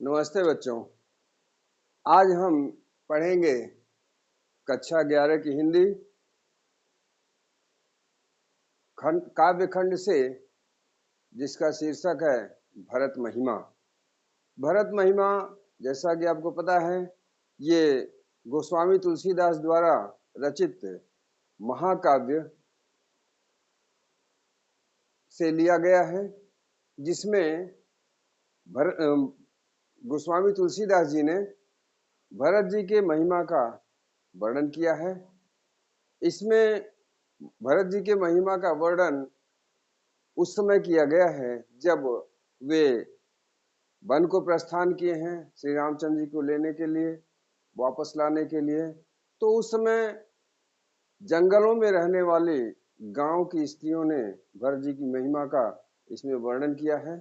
नमस्ते बच्चों। आज हम पढ़ेंगे कक्षा 11 की हिंदी काव्य खंड से, जिसका शीर्षक है भरत महिमा। भरत महिमा, जैसा कि आपको पता है, ये गोस्वामी तुलसीदास द्वारा रचित महाकाव्य से लिया गया है, जिसमें गोस्वामी तुलसीदास जी ने भरत जी के महिमा का वर्णन किया है। इसमें भरत जी के महिमा का वर्णन उस समय किया गया है जब वे वन को प्रस्थान किए हैं श्री रामचंद्र जी को लेने के लिए, वापस लाने के लिए। तो उस समय जंगलों में रहने वाली गांव की स्त्रियों ने भरत जी की महिमा का इसमें वर्णन किया है।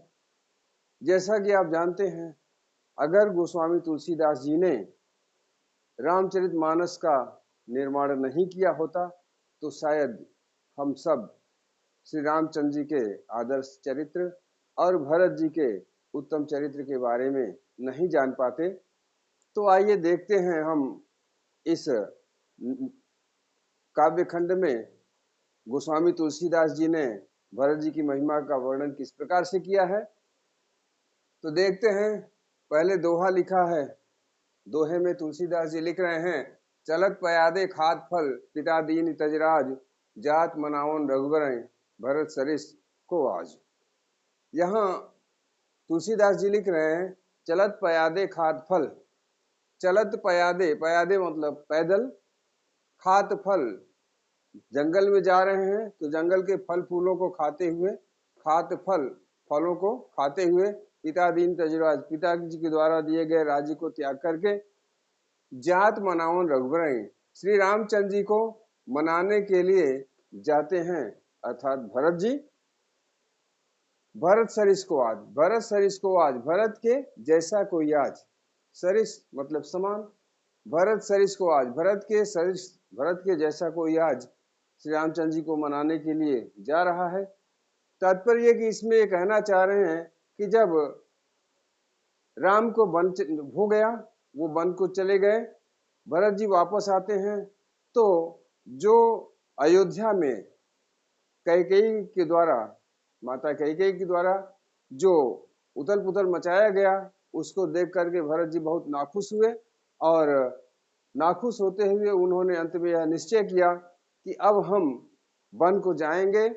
जैसा कि आप जानते हैं, अगर गोस्वामी तुलसीदास जी ने रामचरितमानस का निर्माण नहीं किया होता तो शायद हम सब श्री रामचंद्र जी के आदर्श चरित्र और भरत जी के उत्तम चरित्र के बारे में नहीं जान पाते। तो आइए देखते हैं हम इस काव्य खंड में गोस्वामी तुलसीदास जी ने भरत जी की महिमा का वर्णन किस प्रकार से किया है। तो देखते हैं। पहले दोहा लिखा है। दोहे में तुलसीदास जी लिख रहे हैं, चलत पयादे खात फल पिता दीन तजराज, जात मनावन रघुबर भरत सरिस को आज। यहाँ तुलसीदास जी लिख रहे हैं, चलत पयादे खात फल। चलत पयादे, पयादे मतलब पैदल, खात फल जंगल में जा रहे हैं तो जंगल के फल फूलों को खाते हुए, खात फल फलों को खाते हुए, पिता दीन तजराज पिताजी के द्वारा दिए गए राज्य को त्याग करके, जात मनावन रघुबर श्री रामचंद्र जी को मनाने के लिए जाते हैं, अर्थात भरत जी। भरत सरिस को आज, भरत सरिस को आज, भरत के जैसा कोई आज, सरिस मतलब समान, भरत सरिस को आज, भरत के सरिस, भरत के जैसा कोई आज श्री रामचंद्र जी को मनाने के लिए जा रहा है। तात्पर्य कि इसमें ये कहना चाह रहे हैं कि जब राम को वन हो गया, वो वन को चले गए, भरत जी वापस आते हैं, तो जो अयोध्या में कैकेयी के द्वारा, माता कैकेयी के द्वारा जो उथल पुथल मचाया गया, उसको देख करके भरत जी बहुत नाखुश हुए। और नाखुश होते हुए उन्होंने अंत में यह निश्चय किया कि अब हम वन को जाएंगे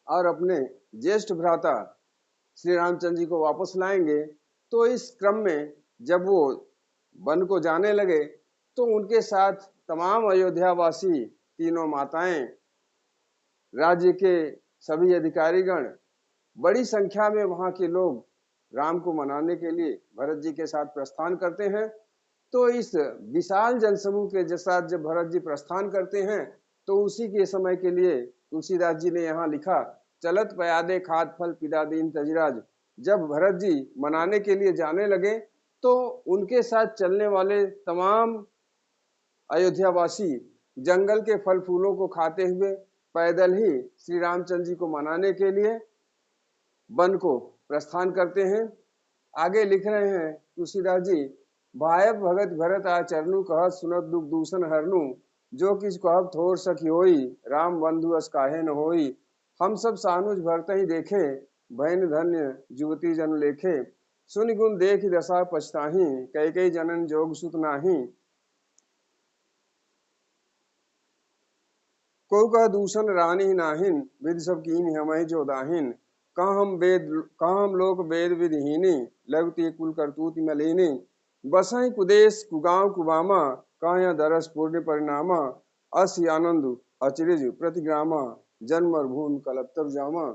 और अपने ज्येष्ठ भ्राता श्री रामचंद्र जी को वापस लाएंगे। तो इस क्रम में जब वो वन को जाने लगे तो उनके साथ तमाम अयोध्यावासी, तीनों माताएं, राज्य के सभी अधिकारीगण, बड़ी संख्या में वहां के लोग राम को मनाने के लिए भरत जी के साथ प्रस्थान करते हैं। तो इस विशाल जनसमूह के साथ जब भरत जी प्रस्थान करते हैं तो उसी के समय के लिए तुलसीदास जी ने यहाँ लिखा, चलत पयादे खात फल पिता दीन तजराज। जब भरत जी मनाने के लिए जाने लगे तो उनके साथ चलने वाले तमाम अयोध्यावासी जंगल के फल फूलों को खाते हुए पैदल ही श्री रामचंद्र जी को मनाने के लिए वन को प्रस्थान करते हैं। आगे लिख रहे हैं तुलसीदास जी, भायब भगत भरत आचरणु कहत सुनत दुख दूषण हरनु, जो किस कहब थोर सखी होई राम बंधु अस काहे न होई। हम सब सानुज भरत ही देखे भैन धन्य जुवती जन लेखे, सुनि गुण देख दशा पछताही कैकेयी जनन जोग सुत नाही। को कह दूषण रानी नाहिन विधि सब कीन हमहि जो दाहिन, कहाँ हम लोक वेद विधिहीनी लगती कुल करतूति मलिनी। बसहि कुदेश कुगांव कुबामा कहाँ दरस पूर्ण परिणामा, अस आनंद अचरिज प्रतिग्रामा जन्म भून कलब तब जामा।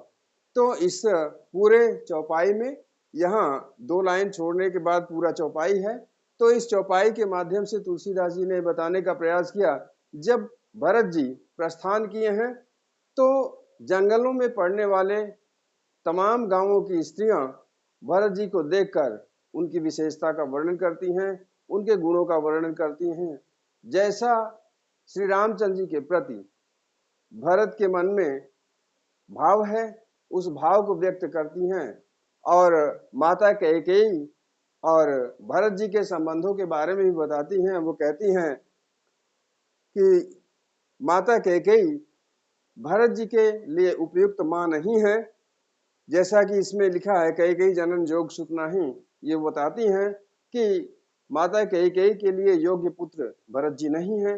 तो इस पूरे चौपाई में यहाँ 2 लाइन छोड़ने के बाद पूरा चौपाई है। तो इस चौपाई के माध्यम से तुलसीदास जी ने बताने का प्रयास किया, जब भरत जी प्रस्थान किए हैं तो जंगलों में पड़ने वाले तमाम गांवों की स्त्रियां भरत जी को देखकर उनकी विशेषता का वर्णन करती हैं, उनके गुणों का वर्णन करती हैं। जैसा श्री रामचंद्र जी के प्रति भरत के मन में भाव है, उस भाव को व्यक्त करती हैं। और माता कैकेयी और भरत जी के संबंधों के बारे में भी बताती हैं। वो कहती हैं कि माता कैकेयी भरत जी के लिए उपयुक्त मां नहीं है, जैसा कि इसमें लिखा है कैकेयी जनन जोग सुत नाही। ये बताती हैं कि माता कैकेयी के लिए योग्य पुत्र भरत जी नहीं है।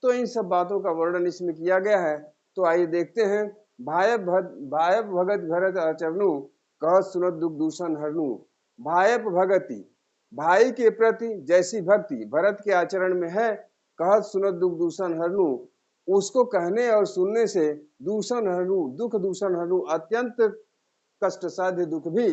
तो इन सब बातों का वर्णन इसमें किया गया है। तो आइए देखते हैं। भायप भगत भरत आचरणु कहत सुनत दुख दूषण हरनु। भायप भगति, भाई के प्रति जैसी भक्ति भरत के आचरण में है, कहत सुनत दुख दूषण हरनु, उसको कहने और सुनने से दूषण हरनु, दुख दूषण हरनु, अत्यंत कष्ट साध्य दुख भी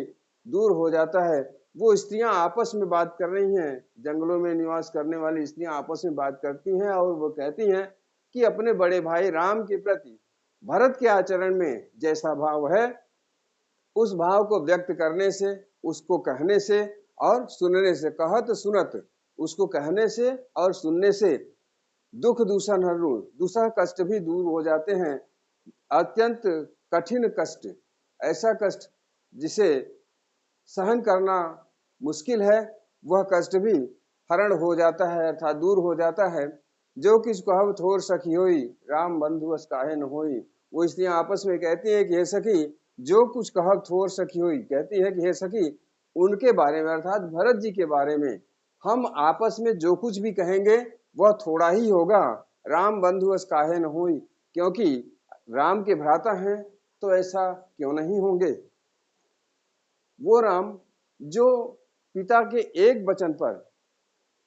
दूर हो जाता है। वो स्त्रियां आपस में बात कर रही हैं, जंगलों में निवास करने वाली स्त्रियां आपस में बात करती हैं और वो कहती हैं कि अपने बड़े भाई राम के प्रति भरत के आचरण में जैसा भाव है, उस भाव को व्यक्त करने से, उसको कहने से और सुनने से, कहत सुनत, उसको कहने से और सुनने से दुख दूषण हरनु, दूसरा कष्ट भी दूर हो जाते हैं। अत्यंत कठिन कष्ट, ऐसा कष्ट जिसे सहन करना मुश्किल है, वह कष्ट भी हरण हो जाता है, अर्थात दूर हो जाता है। जो किस कहब थोर सखी होई, राम बंधु अस काहे न होई। वो स्त्रियां आपस में कहती है कि हे सखी, जो कुछ कहब थोर सखी होई, कहती है कि हे सखी, उनके बारे में अर्थात भरत जी के बारे में हम आपस में जो कुछ भी कहेंगे वह थोड़ा ही होगा। राम बंधु अस काहे न होई, क्योंकि राम के भ्राता हैं तो ऐसा क्यों नहीं होंगे। वो राम जो पिता के एक वचन पर,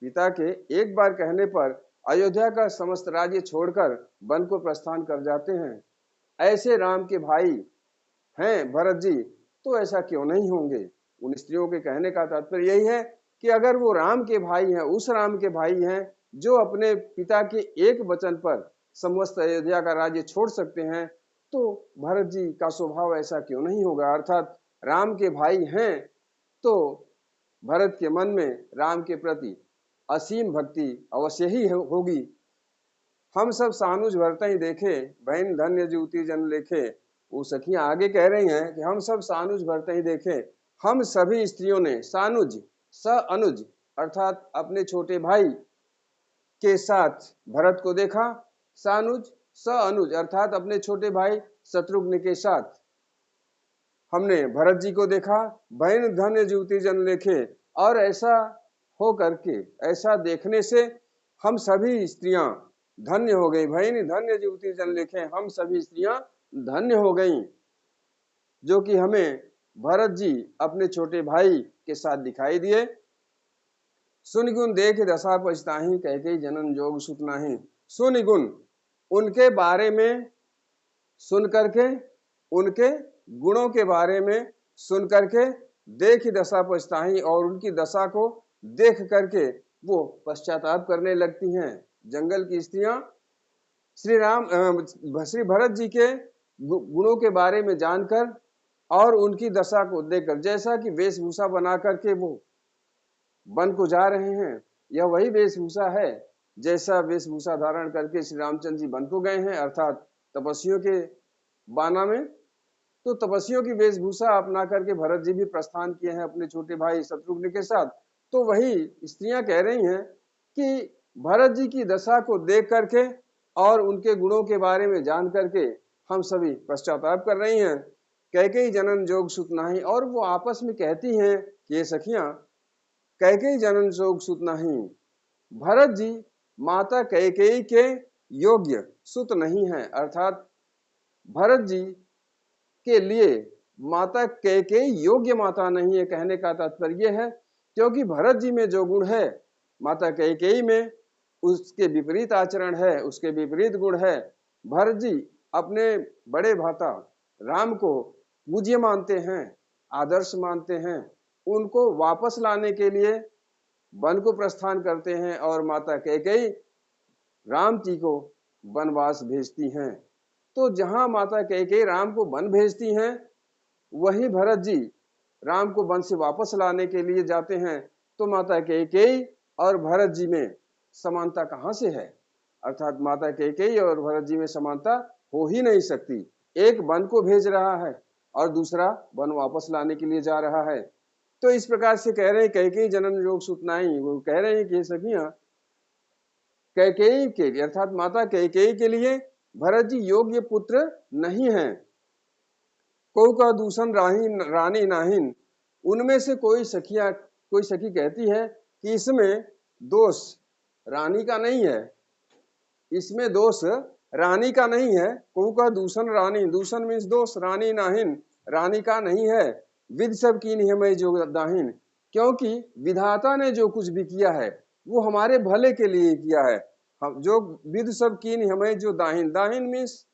पिता के एक बार कहने पर अयोध्या का समस्त राज्य छोड़कर वन को प्रस्थान कर जाते हैं, ऐसे राम के भाई हैं भरत जी, तो ऐसा क्यों नहीं होंगे। उन स्त्रियों के कहने का तात्पर्य यही है कि अगर वो राम के भाई हैं, उस राम के भाई हैं जो अपने पिता के एक वचन पर समस्त अयोध्या का राज्य छोड़ सकते हैं, तो भरत जी का स्वभाव ऐसा क्यों नहीं होगा। अर्थात राम के भाई हैं तो भरत के मन में राम के प्रति असीम भक्ति अवश्य ही होगी। हम सब सानुज भरतहि देखे, बहन धन्य ज्योति जन लेखे। वो सखियां आगे कह रही हैं कि हम सब सानुज भरतहि देखे, हम सभी स्त्रियों ने सानुज स अनुज अर्थात अपने छोटे भाई के साथ भरत को देखा, सानुज स अनुज अर्थात अपने छोटे भाई शत्रुघ्न के साथ हमने भरत जी को देखा। बहन धन्य ज्योति जन लेखे, और ऐसा हो करके, ऐसा देखने से हम सभी स्त्रियां धन्य हो गई। बहन धन्य ज्योति जन लेखे, हम सभी स्त्रियां धन्य हो गईं, जो कि हमें भरत जी अपने छोटे भाई के साथ दिखाई दिए। सुन गुण देख दशा पछताही, कैकेयी जनन जोग सुत नाही। सुन गुण, उनके बारे में सुन करके, उनके गुणों के बारे में सुन करके, देख दशा पछताही, और उनकी दशा को देख करके वो पश्चाताप करने लगती हैं। जंगल की स्त्रियां श्री भरत जी के गुणों के बारे में जानकर और उनकी दशा को देखकर, जैसा कि वेशभूषा बना करके वो वन को जा रहे हैं, यह वही वेशभूषा है जैसा वेशभूषा धारण करके श्री रामचंद्र जी वन को गए हैं, अर्थात तपस्वियों के बाना में। तो तपस्वियों की वेशभूषा अपना करके भरत जी भी प्रस्थान किए हैं अपने छोटे भाई शत्रुघ्न के साथ। तो वही स्त्रियां कह रही हैं कि भरत जी की दशा को देख करके और उनके गुणों के बारे में जान करके हम सभी पश्चाताप कर रही हैं। कैकेयी जनन जोग सुत नाही, और वो आपस में कहती हैं कि ये सखियां, कैकेयी जनन जोग सुत नहीं, भरत जी माता कैकेयी के योग्य सुत नहीं है, अर्थात भरत जी के लिए माता कैकेयी योग्य माता नहीं है। कहने का तात्पर्य है क्योंकि भरत जी में जो गुण है, माता कैकेयी में उसके विपरीत आचरण है, उसके विपरीत गुण है। भरत जी अपने बड़े भ्राता राम को पूज्य मानते हैं, आदर्श मानते हैं, उनको वापस लाने के लिए वन को प्रस्थान करते हैं, और माता कैकेयी राम जी को वनवास भेजती हैं। तो जहां माता कैकेयी राम को वन भेजती हैं, वही भरत जी राम को वन से वापस लाने के लिए जाते हैं। तो माता कैकेयी और भरत जी में समानता कहां से है। अर्थात माता कैकेयी और भरत जी में समानता हो ही नहीं सकती। एक वन को भेज रहा है और दूसरा वन वापस लाने के लिए जा रहा है। तो इस प्रकार से कह रहे हैं कैकेयी जनन योग सुतनाई, वो कह रहे हैं कि सखियां कैकेयी के लिए अर्थात माता कैकेयी के लिए भरत जी योग्य पुत्र नहीं है। को का दूषण रानी नाहिन, उनमें से कोई सखी कहती है कि इसमें दोष रानी का नहीं है, इसमें दोष रानी का नहीं है। को का दूषण रानी, दूषण मीन्स दोष, रानी नाहिन, रानी का नहीं है। विद सब की नियमय जो दाहिन, क्योंकि विधाता ने जो कुछ भी किया है वो हमारे भले के लिए किया है। हम जो विद सब की नियमय जो दाहिन, दाहिन मीन्स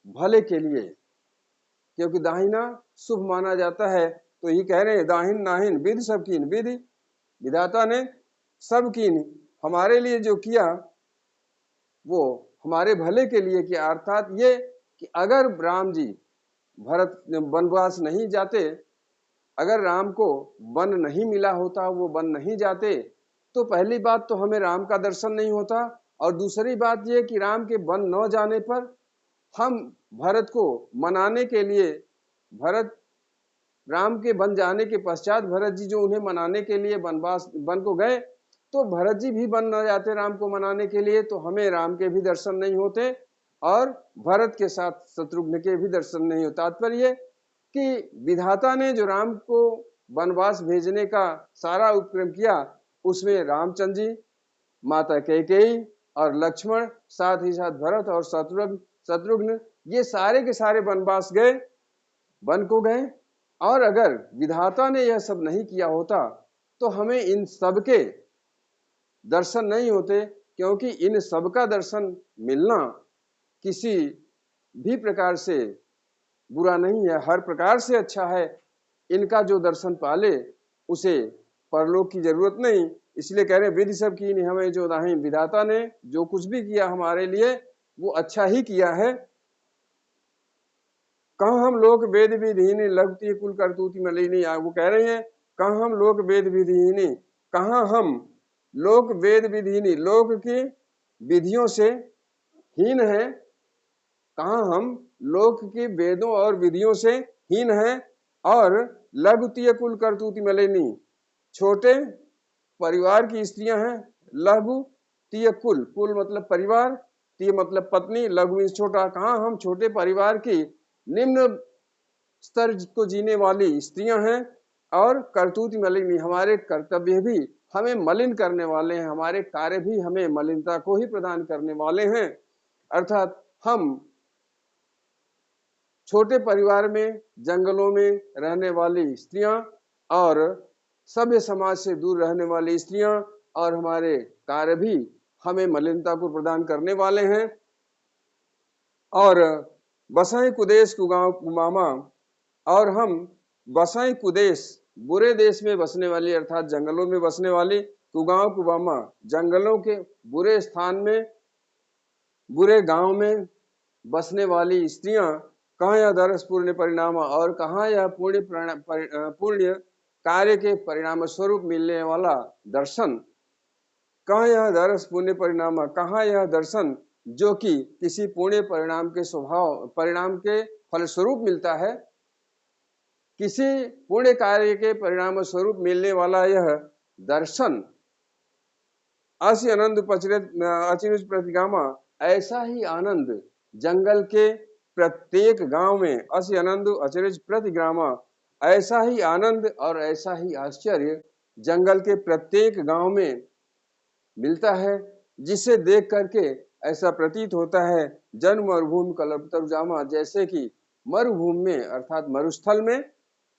भले के लिए, क्योंकि दाहिना शुभ माना जाता है। तो ये कह रहे हैं दाहिन नाहिन विद सब कीन, विधि विधाता ने सब कीन हमारे लिए जो किया वो हमारे भले के लिए किया। अर्थात ये कि अगर राम जी भरत वनवास नहीं जाते, अगर राम को वन नहीं मिला होता, वो वन नहीं जाते, तो पहली बात तो हमें राम का दर्शन नहीं होता, और दूसरी बात ये कि राम के वन न जाने पर हम भरत को मनाने के लिए, भरत राम के वन जाने के पश्चात भरत जी जो उन्हें मनाने के लिए वनवास वन को गए, तो भरत जी भी वन न जाते राम को मनाने के लिए, तो हमें राम के भी दर्शन नहीं होते और भरत के साथ शत्रुघ्न के भी दर्शन नहीं होता। तात्पर्य कि विधाता ने जो राम को वनवास भेजने का सारा उपक्रम किया, उसमें रामचंद्र जी, माता कैकेयी और लक्ष्मण, साथ ही साथ भरत और शत्रुघ्न, ये सारे के सारे वनवास गए, वन को गए। और अगर विधाता ने यह सब नहीं किया होता तो हमें इन सब के दर्शन नहीं होते, क्योंकि इन सब का दर्शन मिलना किसी भी प्रकार से बुरा नहीं है, हर प्रकार से अच्छा है। इनका जो दर्शन पाले उसे परलोक की जरूरत नहीं, इसलिए कह रहे हैं विधि सब की हमें जो दाहिन, विधाता ने जो कुछ भी किया हमारे लिए वो अच्छा ही किया है। कहाँ हम लोग वेद विधिहीनी लगती कुल करतूति मलिनी, वो कह रहे हैं कहाँ हम लोग वेद विधिहीनी, कहाँ हम लोग वेद विधिहीनी, लोक की विधियों से हीन है, कहाँ हम लोक की वेदों और विधियों से हीन है, और लघुतीय कुल करतूति मलिनी, छोटे परिवार की स्त्रियां हैं। लघु तीय कुल, कुल मतलब परिवार, तीय मतलब पत्नी, लघु मीन्स छोटा। कहाँ हम छोटे परिवार की निम्न स्तर को जीने वाली स्त्रियां हैं, और करतूत मलिनी, हमारे कर्तव्य भी हमें मलिन करने वाले हैं, हमारे कार्य भी हमें मलिनता को ही प्रदान करने वाले हैं। अर्थात हम छोटे परिवार में, जंगलों में रहने वाली स्त्रियां, और सभ्य समाज से दूर रहने वाली स्त्रियां, और हमारे कार्य भी हमें मलिनता को प्रदान करने वाले हैं। और बसाई कुदेश कुगांव कुमामा, और हम बसाई कुदेश बुरे देश में बसने वाली, अर्थात जंगलों में बसने वाली, कुगांव कुबामा जंगलों के बुरे स्थान में, बुरे गांव में बसने वाली स्त्रियां, कहाँ यह दरस पुण्य परिणाम, और कहाँ यह पुण्य कार्य के परिणाम स्वरूप मिलने वाला दर्शन, कहाँ यह दरस पुण्य परिणाम, कहाँ यह दर्शन जो कि किसी पुण्य परिणाम के स्वभाव परिणाम के फलस्वरूप मिलता है, किसी पुण्य कार्य के परिणाम स्वरूप मिलने वाला यह दर्शन, असी आनंद अचिनुज प्रतिगामा, ऐसा ही आनंद जंगल के प्रत्येक गांव में, असी आनंद अचरज प्रतिग्रामा, ऐसा ही आनंद और ऐसा ही आश्चर्य जंगल के प्रत्येक गांव में मिलता है, जिसे देख करके ऐसा प्रतीत होता है जन मरुभूमि कल्पतरु जामा, जैसे कि मरुभूमि में अर्थात मरुस्थल में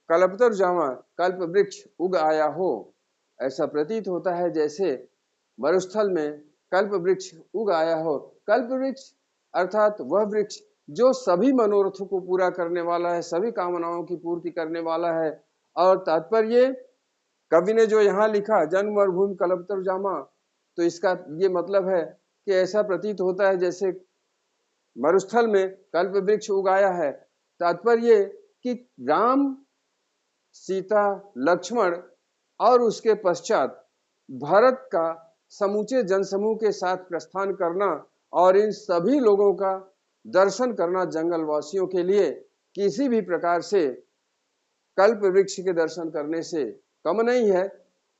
कल्पतरु जामा कल्प वृक्ष उग आया हो, ऐसा प्रतीत होता है जैसे मरुस्थल में कल्प वृक्ष उग आया हो। कल्प वृक्ष अर्थात वह वृक्ष जो सभी मनोरथों को पूरा करने वाला है, सभी कामनाओं की पूर्ति करने वाला है। और तात्पर्य कवि ने जो यहाँ लिखा जन्म मरुभूमि कल्पतरु जामा, तो इसका ये मतलब है कि ऐसा प्रतीत होता है जैसे मरुस्थल में कल्प वृक्ष उगाया है। तात्पर्य कि राम, सीता, लक्ष्मण और उसके पश्चात भरत का समूचे जनसमूह के साथ प्रस्थान करना, और इन सभी लोगों का दर्शन करना जंगल वासियों के लिए किसी भी प्रकार से कल्प वृक्ष के दर्शन करने से कम नहीं है,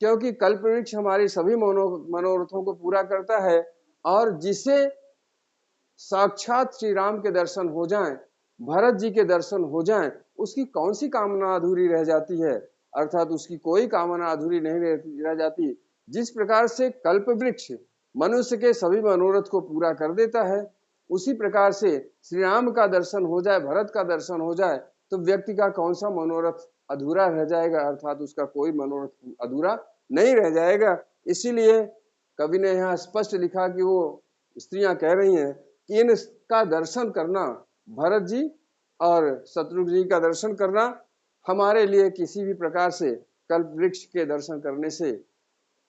क्योंकि कल्प वृक्ष हमारी सभी मनोरथों को पूरा करता है, और जिसे साक्षात श्री राम के दर्शन हो जाएं, भरत जी के दर्शन हो जाएं, उसकी कौन सी कामना अधूरी रह जाती है, अर्थात उसकी कोई कामना अधूरी नहीं रह जाती। जिस प्रकार से कल्प वृक्ष मनुष्य के सभी मनोरथ को पूरा कर देता है, उसी प्रकार से श्री राम का दर्शन हो जाए, भरत का दर्शन हो जाए, तो व्यक्ति का कौन सा मनोरथ अधूरा रह जाएगा, अर्थात उसका कोई मनोरथ अधूरा नहीं रह जाएगा। इसीलिए कवि ने यहाँ स्पष्ट लिखा कि वो स्त्रियां कह रही हैं कि इनका दर्शन करना, भरत जी और शत्रुघ्न जी का दर्शन करना हमारे लिए किसी भी प्रकार से कल्प वृक्ष के दर्शन करने से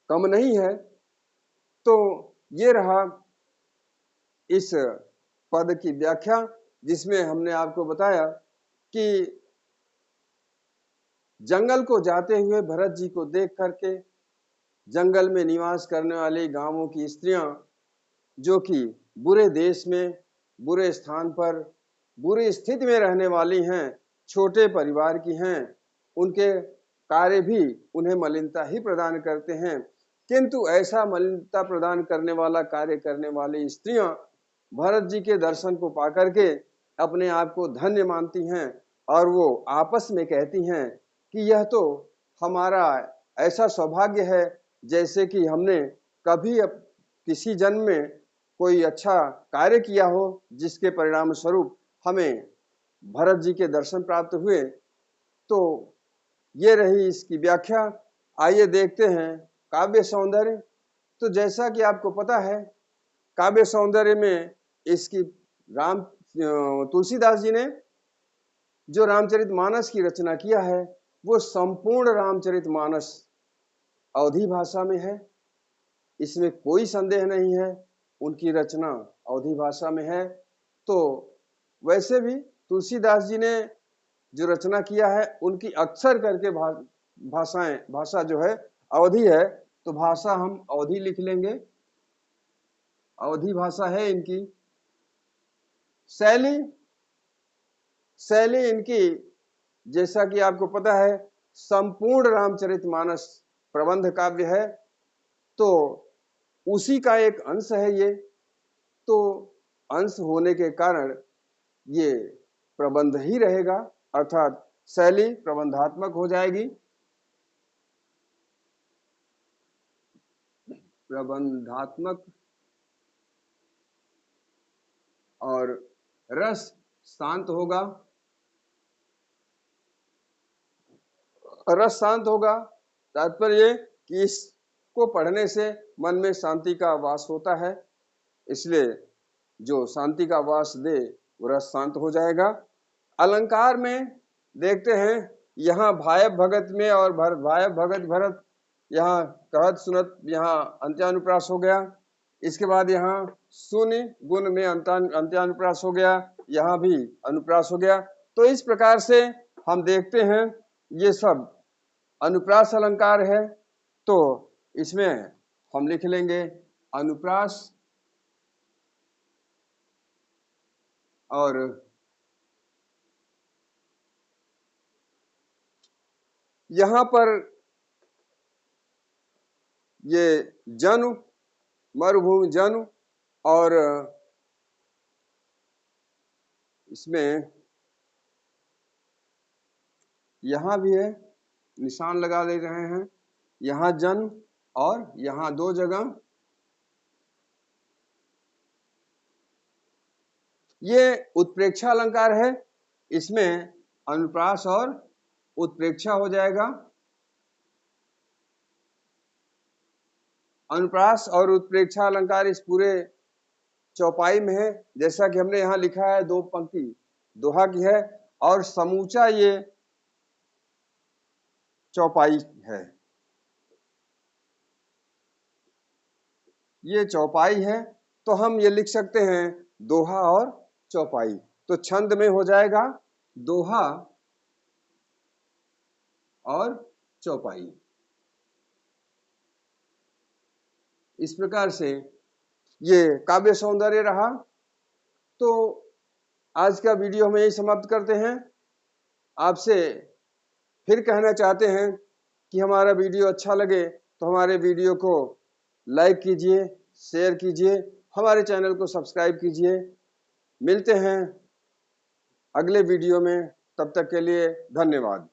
कम नहीं है। तो ये रहा इस पद की व्याख्या, जिसमें हमने आपको बताया कि जंगल को जाते हुए भरत जी को देख करके जंगल में निवास करने वाली गांवों की स्त्रियां, जो कि बुरे देश में, बुरे स्थान पर, बुरी स्थिति में रहने वाली हैं, छोटे परिवार की हैं, उनके कार्य भी उन्हें मलिनता ही प्रदान करते हैं, किंतु ऐसा मलिनता प्रदान करने वाला कार्य करने वाली स्त्रियां भरत जी के दर्शन को पाकर के अपने आप को धन्य मानती हैं, और वो आपस में कहती हैं कि यह तो हमारा ऐसा सौभाग्य है जैसे कि हमने कभी किसी जन्म में कोई अच्छा कार्य किया हो, जिसके परिणाम स्वरूप हमें भरत जी के दर्शन प्राप्त हुए। तो ये रही इसकी व्याख्या। आइए देखते हैं काव्य सौंदर्य। तो जैसा कि आपको पता है, काव्य सौंदर्य में इसकी तुलसीदास जी ने जो रामचरितमानस की रचना किया है, वो संपूर्ण रामचरितमानस अवधी भाषा में है, इसमें कोई संदेह नहीं है, उनकी रचना अवधी भाषा में है। तो वैसे भी तुलसीदास जी ने जो रचना किया है, उनकी अक्सर करके भाषा जो है अवधी है, तो भाषा हम अवधी लिख लेंगे, अवधी भाषा है इनकी। शैली इनकी, जैसा कि आपको पता है, संपूर्ण रामचरितमानस प्रबंध काव्य है, तो उसी का एक अंश है ये। तो अंश होने के कारण ये प्रबंध ही रहेगा, अर्थात शैली प्रबंधात्मक हो जाएगी। प्रबंधात्मक और रस शांत होगा। रस शांत होगा, तात्पर्य कि इसको पढ़ने से मन में शांति का वास होता है, इसलिए जो शांति का वास दे वो रस शांत हो जाएगा। अलंकार में देखते हैं, यहाँ भायब भगत में और भायब भगत भरत, यहाँ कहत सुनत, यहाँ अंत्यानुप्रास हो गया। इसके बाद यहाँ शून्य गुण में अंत्यानुप्रास हो गया, यहाँ भी अनुप्रास हो गया। तो इस प्रकार से हम देखते हैं ये सब अनुप्रास अलंकार है। तो इसमें हम लिख लेंगे अनुप्रास, और यहाँ पर ये जनु, मरुभूमि जनु, और इसमें यहाँ भी है, निशान लगा ले रहे हैं, यहाँ जन और यहाँ दो जगह। ये उत्प्रेक्षा अलंकार है, इसमें अनुप्रास और उत्प्रेक्षा हो जाएगा। अनुप्रास और उत्प्रेक्षा अलंकार इस पूरे चौपाई में है, जैसा कि हमने यहाँ लिखा है, दो पंक्ति दोहा की है, और समूचा ये चौपाई है। ये चौपाई है, तो हम ये लिख सकते हैं दोहा और चौपाई। तो छंद में हो जाएगा दोहा और चौपाई। इस प्रकार से ये काव्य सौंदर्य रहा। तो आज का वीडियो हम यही समाप्त करते हैं। आपसे फिर कहना चाहते हैं कि हमारा वीडियो अच्छा लगे तो हमारे वीडियो को लाइक कीजिए, शेयर कीजिए, हमारे चैनल को सब्सक्राइब कीजिए। मिलते हैं अगले वीडियो में, तब तक के लिए धन्यवाद।